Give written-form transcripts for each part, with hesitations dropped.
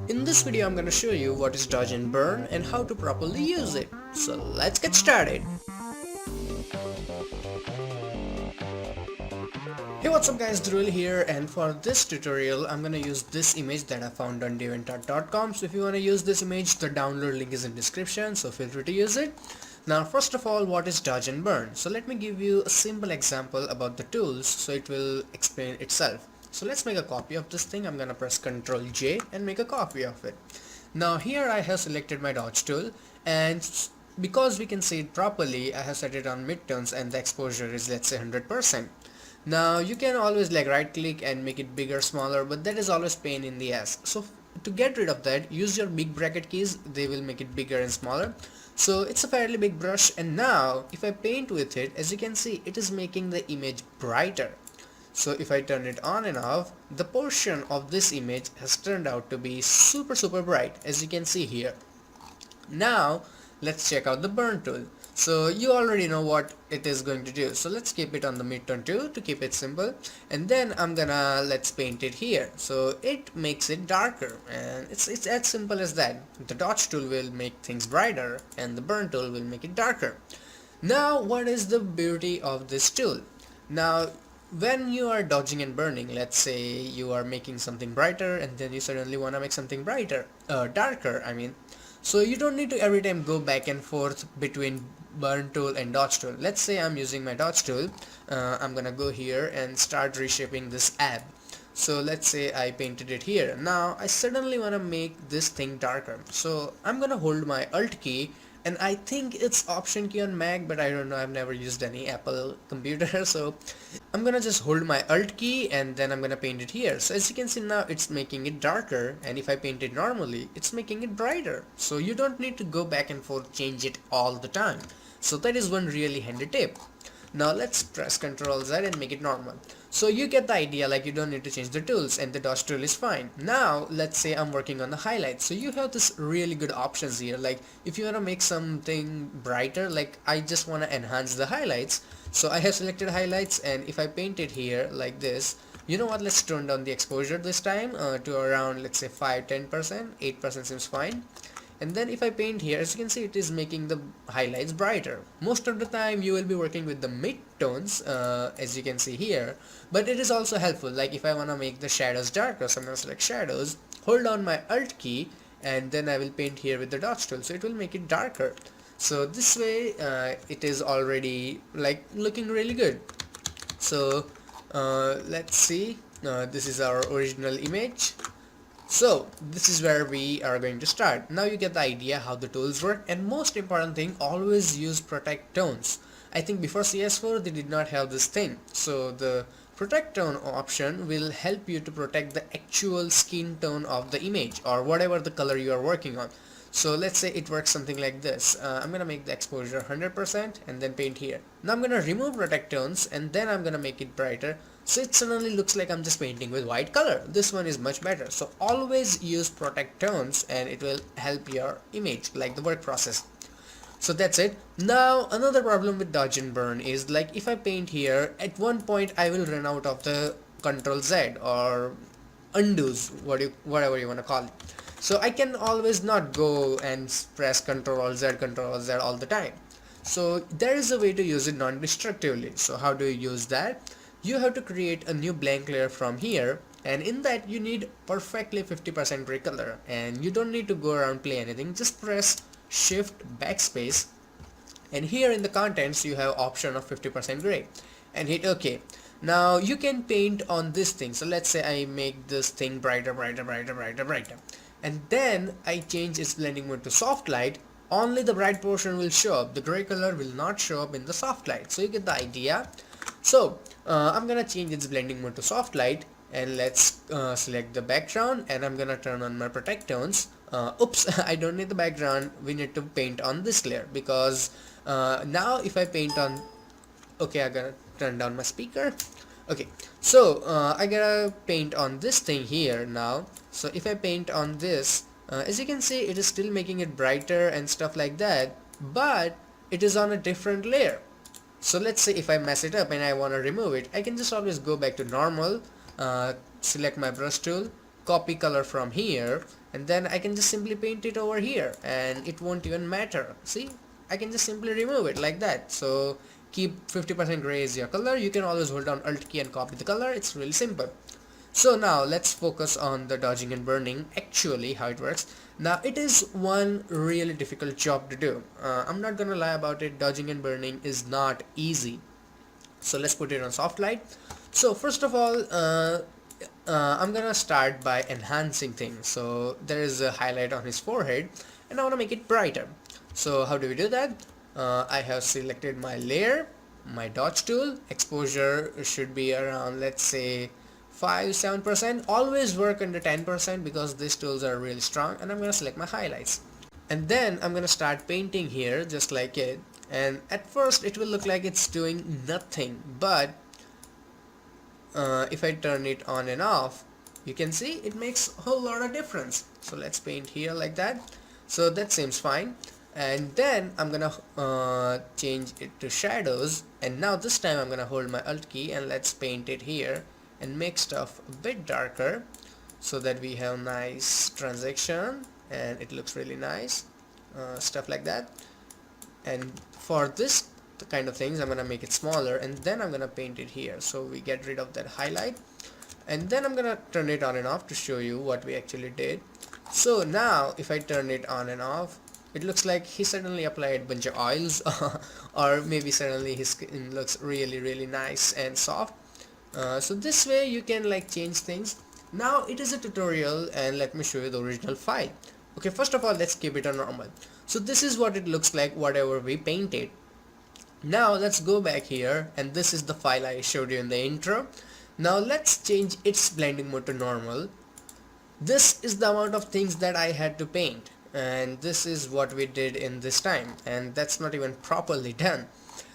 In this video I'm gonna show you what is dodge and burn and how to properly use it. So let's get started. Hey, what's up guys, Dhruil here, and for this tutorial I'm gonna use this image that I found on deventart.com. So if you wanna use this image, the download link is in description, so feel free to use it. Now first of all, what is dodge and burn? So let me give you a simple example about the tools so it will explain itself. So let's make a copy of this thing. I'm gonna press Ctrl J and make a copy of it. Now here I have selected my dodge tool, and because we can see it properly, I have set it on midtones and the exposure is, let's say, 100%. Now you can always like right click and make it bigger, smaller, but that is always pain in the ass. So to get rid of that, use your big bracket keys. They will make it bigger and smaller. So it's a fairly big brush, and now if I paint with it, as you can see, it is making the image brighter. So if I turn it on and off, the portion of this image has turned out to be super bright, as you can see here. Now let's check out the burn tool. So you already know what it is going to do, so let's keep it on the midtone too to keep it simple, and then let's paint it here. So it makes it darker, and it's as simple as that. The dodge tool will make things brighter and the burn tool will make it darker. Now what is the beauty of this tool? Now when you are dodging and burning, let's say you are making something brighter and then you suddenly want to make something darker, I mean. So you don't need to every time go back and forth between burn tool and dodge tool. Let's say I'm using my dodge tool. I'm gonna go here and start reshaping this ab. So let's say I painted it here. Now I suddenly want to make this thing darker. So I'm gonna hold my alt key, and I think it's option key on Mac, but I don't know, I've never used any Apple computer. So I'm gonna just hold my alt key and then I'm gonna paint it here. So as you can see, now it's making it darker, and if I paint it normally, it's making it brighter. So you don't need to go back and forth, change it all the time. So that is one really handy tip. Now let's press Ctrl Z and make it normal. So you get the idea, like you don't need to change the tools and the dodge tool is fine. Now let's say I'm working on the highlights. So you have this really good options here. Like if you want to make something brighter, like I just want to enhance the highlights. So I have selected highlights, and if I paint it here like this, you know what, let's turn down the exposure this time to around, let's say, 5-10%. 8% seems fine. And then if I paint here, as you can see, it is making the highlights brighter. Most of the time you will be working with the mid tones, as you can see here, but it is also helpful, like if I want to make the shadows darker, so I'm going to select shadows, hold down my alt key, and then I will paint here with the dodge tool, so it will make it darker. So this way it is already like looking really good. So let's see, this is our original image. So this is where we are going to start. Now you get the idea how the tools work, and most important thing, always use protect tones. I think before CS4 they did not have this thing. So the protect tone option will help you to protect the actual skin tone of the image or whatever the color you are working on. So let's say it works something like this. I'm gonna make the exposure 100% and then paint here. Now I'm gonna remove protect tones and then I'm gonna make it brighter. So it suddenly looks like I'm just painting with white color. This one is much better. So always use protect tones and it will help your image, like the work process. So that's it. Now another problem with dodge and burn is, like if I paint here, at one point I will run out of the Ctrl Z or undos, whatever you want to call it. So I can always not go and press Ctrl Z all the time. So there is a way to use it non-destructively. So how do you use that? You have to create a new blank layer from here, and in that you need perfectly 50% gray color, and you don't need to go around play anything. Just press shift backspace, and here in the contents you have option of 50% gray and hit OK. Now you can paint on this thing. So let's say I make this thing brighter, and then I change its blending mode to soft light. Only the bright portion will show up, the gray color will not show up in the soft light. So you get the idea. So I'm gonna change its blending mode to soft light, and let's select the background, and I'm gonna turn on my protect tones. Oops, I don't need the background, we need to paint on this layer, because now if I paint on, okay, I gotta turn down my speaker. Okay, so I gotta paint on this thing here now. So if I paint on this, as you can see, it is still making it brighter and stuff like that, but it is on a different layer. So let's say if I mess it up and I want to remove it, I can just always go back to normal, select my brush tool, copy color from here, and then I can just simply paint it over here and it won't even matter. See, I can just simply remove it like that. So keep 50% gray is your color. You can always hold down Alt key and copy the color. It's really simple. So now let's focus on the dodging and burning, actually how it works. Now it is one really difficult job to do. I'm not gonna lie about it, dodging and burning is not easy. So let's put it on soft light. So first of all, I'm gonna start by enhancing things. So there is a highlight on his forehead and I want to make it brighter. So how do we do that? I have selected my layer, my dodge tool. Exposure should be around, let's say, 5-7%. Always work under 10% because these tools are really strong. And I'm gonna select my highlights, and then I'm gonna start painting here just like it. And at first it will look like it's doing nothing, but if I turn it on and off, you can see it makes a whole lot of difference. So let's paint here like that. So that seems fine. And then I'm gonna change it to shadows, and now this time I'm gonna hold my Alt key and let's paint it here and make stuff a bit darker so that we have nice transition and it looks really nice, stuff like that. And for this kind of things I'm gonna make it smaller, and then I'm gonna paint it here so we get rid of that highlight. And then I'm gonna turn it on and off to show you what we actually did. So now if I turn it on and off, it looks like he suddenly applied a bunch of oils or maybe suddenly his skin looks really nice and soft. So this way you can like change things. Now it is a tutorial and let me show you the original file. Okay, first of all let's keep it on normal. So this is what it looks like whatever we painted. Now let's go back here, and this is the file I showed you in the intro. Now let's change its blending mode to normal. This is the amount of things that I had to paint, and this is what we did in this time, and that's not even properly done.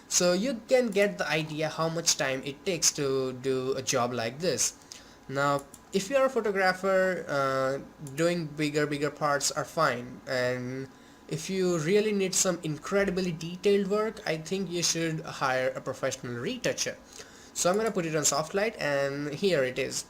So you can get the idea how much time it takes to do a job like this. Now if you are a photographer, doing bigger parts are fine, and if you really need some incredibly detailed work, I think you should hire a professional retoucher. So I'm gonna put it on soft light, and here it is.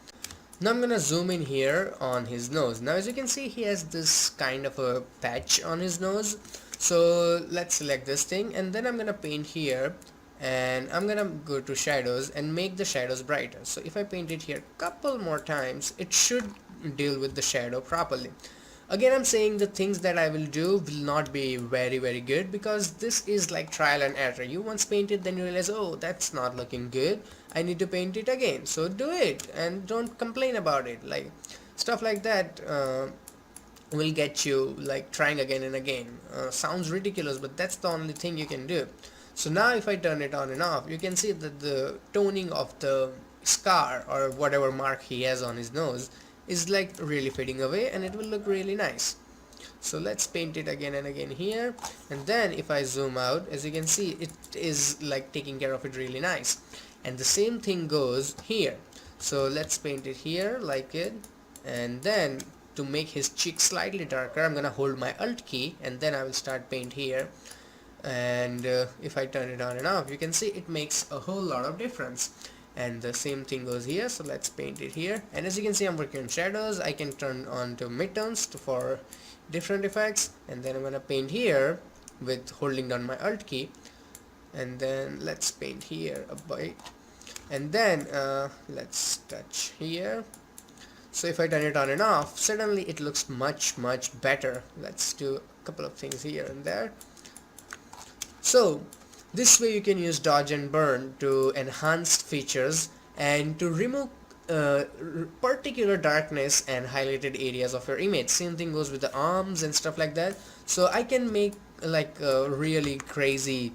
Now I'm gonna zoom in here on his nose. Now as you can see, he has this kind of a patch on his nose. So let's select this thing, and then I'm gonna paint here, and I'm gonna go to shadows and make the shadows brighter. So if I paint it here a couple more times, it should deal with the shadow properly. Again, I'm saying the things that I will do will not be very good because this is like trial and error. You once paint it, then you realize, oh, that's not looking good, I need to paint it again. So do it and don't complain about it. Like stuff like that will get you like trying again and again. Sounds ridiculous, but that's the only thing you can do. So now if I turn it on and off, you can see that the toning of the scar or whatever mark he has on his nose is like really fading away, and it will look really nice. So let's paint it again and again here, and then if I zoom out, as you can see, it is like taking care of it really nice. And the same thing goes here. So let's paint it here like it, and then to make his cheek slightly darker, I'm gonna hold my Alt key and then I will start paint here. And if I turn it on and off, you can see it makes a whole lot of difference. And the same thing goes here. So let's paint it here, and as you can see, I'm working on shadows. I can turn on to midtones for different effects, and then I'm gonna paint here with holding down my Alt key, and then let's paint here a bit, and then let's touch here. So if I turn it on and off, suddenly it looks much better. Let's do a couple of things here and there. So this way you can use dodge and burn to enhance features and to remove particular darkness and highlighted areas of your image. Same thing goes with the arms and stuff like that. So I can make like a really crazy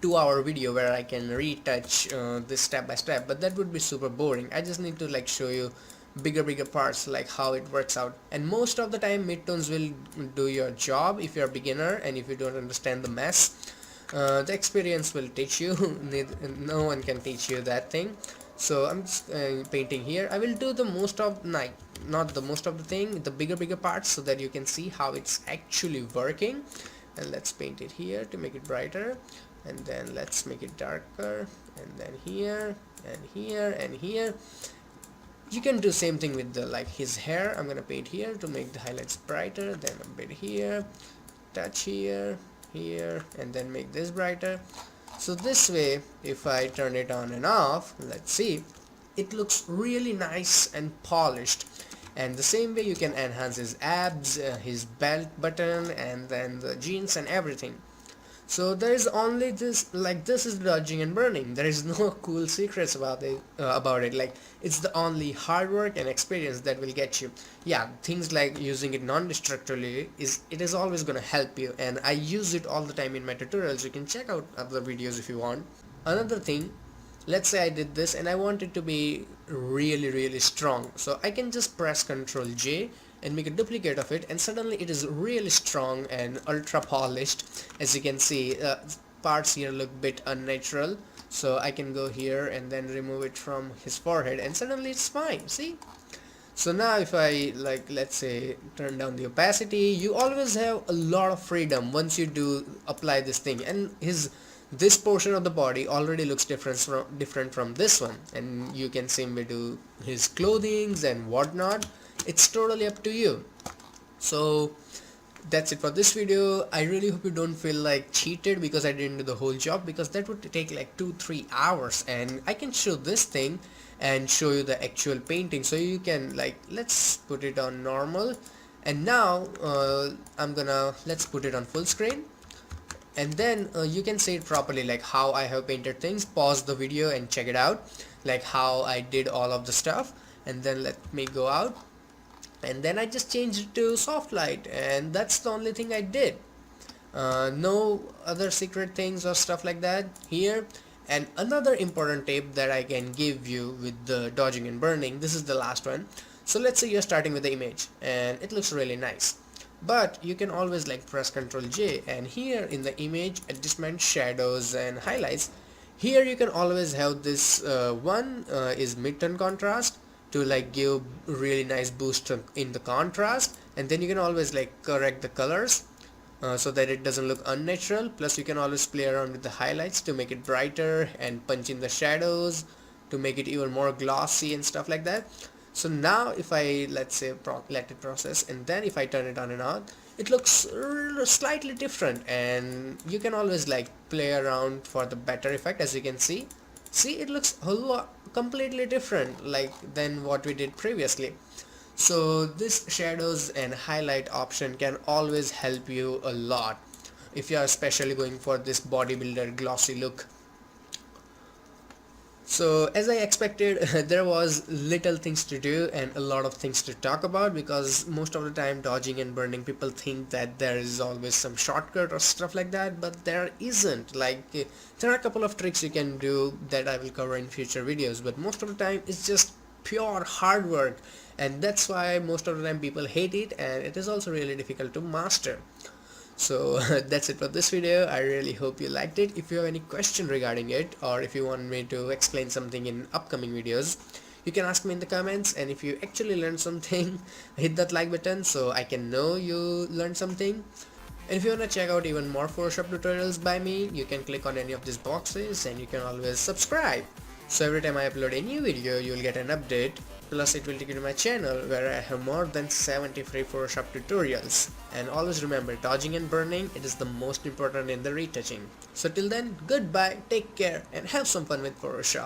2-hour video where I can retouch this step by step, but that would be super boring. I just need to like show you bigger parts, like how it works out. And most of the time midtones will do your job if you're a beginner and if you don't understand the mess. The experience will teach you. No one can teach you that thing. So I'm just painting here. I will do the most of not the most of the thing, the bigger parts, so that you can see how it's actually working. And let's paint it here to make it brighter, and then let's make it darker, and then here and here and here. You can do same thing with the like his hair. I'm gonna paint here to make the highlights brighter, then a bit here, touch here, here, and then make this brighter. So this way, if I turn it on and off, let's see, it looks really nice and polished. And the same way you can enhance his abs, his belt button, and then the jeans and everything. So there is only this, like this is dodging and burning. There is no cool secrets about it. Like it's the only hard work and experience that will get you. Yeah, things like using it non-destructively is always gonna help you, and I use it all the time in my tutorials. You can check out other videos if you want. Another thing, let's say I did this and I want it to be really strong, so I can just press Ctrl J and make a duplicate of it, and suddenly it is really strong and ultra polished. As you can see, parts here look bit unnatural, so I can go here and then remove it from his forehead, and suddenly it's fine. See? So now if I, like, let's say turn down the opacity, you always have a lot of freedom once you do apply this thing, and this portion of the body already looks different from this one, and you can simply do his clothings and whatnot. It's totally up to you. So that's it for this video. I really hope you don't feel like cheated because I didn't do the whole job, because that would take like 2-3 hours, and I can show this thing and show you the actual painting, so you can, like, let's put it on normal, and now let's put it on full screen, and then you can see it properly, like how I have painted things. Pause the video and check it out, like how I did all of the stuff, and then let me go out, and then I just changed it to soft light, and that's the only thing I did. No other secret things or stuff like that here. And another important tip that I can give you with the dodging and burning, this is the last one. So let's say you're starting with the image and it looks really nice, but you can always like press Ctrl J, and here in the image adjustment, shadows and highlights, here you can always have this one is mid-tone contrast to like give really nice boost in the contrast, and then you can always like correct the colors so that it doesn't look unnatural. Plus you can always play around with the highlights to make it brighter, and punch in the shadows to make it even more glossy and stuff like that. So now if I, let's say, let it process, and then if I turn it on and on, it looks slightly different, and you can always like play around for the better effect. As you can see, it looks a lot completely different like than what we did previously. So this shadows and highlight option can always help you a lot if you are especially going for this bodybuilder glossy look. So as I expected, there was little things to do and a lot of things to talk about, because most of the time dodging and burning, people think that there is always some shortcut or stuff like that, but there isn't. Like there are a couple of tricks you can do that I will cover in future videos, but most of the time it's just pure hard work, and that's why most of the time people hate it, and it is also really difficult to master. So that's it for this video. I really hope you liked it. If you have any question regarding it, or if you want me to explain something in upcoming videos, you can ask me in the comments. And if you actually learned something, hit that like button so I can know you learned something. And if you want to check out even more Photoshop tutorials by me, you can click on any of these boxes, and you can always subscribe. So every time I upload a new video, you'll get an update. Plus it will take you to my channel where I have more than 70 free Photoshop tutorials. And always remember, dodging and burning, it is the most important in the retouching. So till then, goodbye, take care, and have some fun with Photoshop.